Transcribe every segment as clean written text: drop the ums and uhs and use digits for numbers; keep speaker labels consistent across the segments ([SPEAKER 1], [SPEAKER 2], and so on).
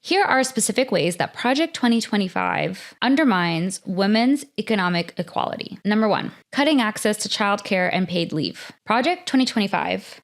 [SPEAKER 1] Here are specific ways that Project 2025 undermines women's economic equality. Number 1, cutting access to childcare and paid leave. Project 2025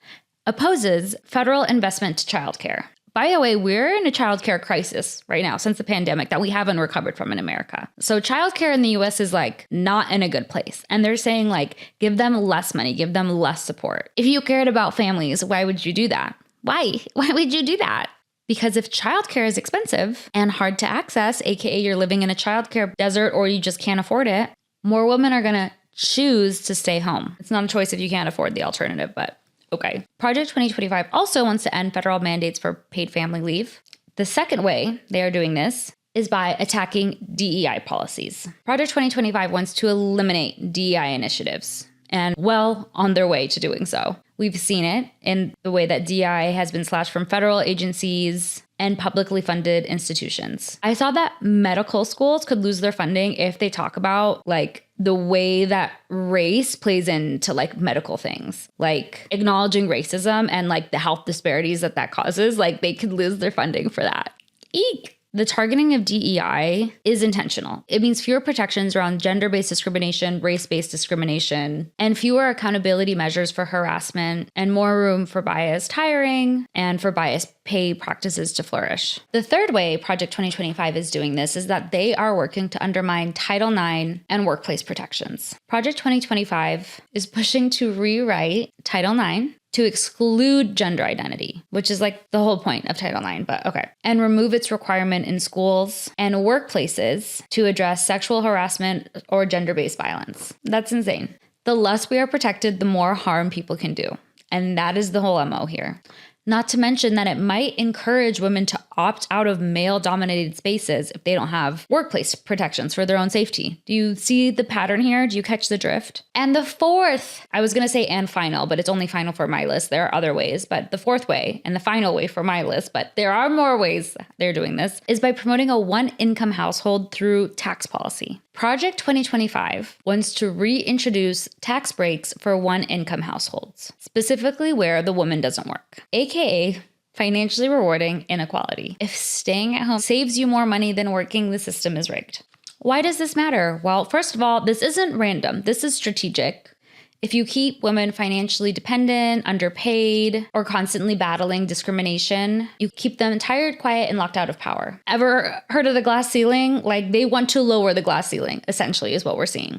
[SPEAKER 1] opposes federal investment to childcare. By the way, we're in a childcare crisis right now since the pandemic that we haven't recovered from in America. So childcare in the US is like not in a good place. And they're saying like, give them less money, give them less support. If you cared about families, why would you do that? Why? Why would you do that? Because if childcare is expensive and hard to access, aka you're living in a childcare desert or you just can't afford it, more women are gonna choose to stay home. It's not a choice if you can't afford the alternative, but okay. Project 2025 also wants to end federal mandates for paid family leave. The second way they are doing this is by attacking DEI policies. Project 2025 wants to eliminate DEI initiatives and well on their way to doing so. We've seen it in the way that DEI has been slashed from federal agencies and publicly funded institutions. I saw that medical schools could lose their funding if they talk about like the way that race plays into like medical things, like acknowledging racism and like the health disparities that causes, like they could lose their funding for that. Eek. The targeting of DEI is intentional. It means fewer protections around gender-based discrimination, race-based discrimination, and fewer accountability measures for harassment, and more room for biased hiring and for biased pay practices to flourish. The third way Project 2025 is doing this is that they are working to undermine Title IX and workplace protections. Project 2025 is pushing to rewrite Title IX to exclude gender identity, which is like the whole point of Title IX, but okay, and remove its requirement in schools and workplaces to address sexual harassment or gender-based violence. That's insane. The less we are protected, the more harm people can do. And that is the whole MO here. Not to mention that it might encourage women to opt out of male-dominated spaces if they don't have workplace protections for their own safety. Do you see the pattern here? Do you catch the drift? And the fourth, I was going to say and final, but it's only final for my list. There are other ways, but the fourth way and the final way for my list, but there are more ways they're doing this, is by promoting a one-income household through tax policy. Project 2025 wants to reintroduce tax breaks for one-income households, specifically where the woman doesn't work, aka financially rewarding inequality. If staying at home saves you more money than working, the system is rigged. Why does this matter? Well, first of all, this isn't random. This is strategic. If you keep women financially dependent, underpaid, or constantly battling discrimination, you keep them tired, quiet, and locked out of power. Ever heard of the glass ceiling? Like, they want to lower the glass ceiling, essentially, is what we're seeing.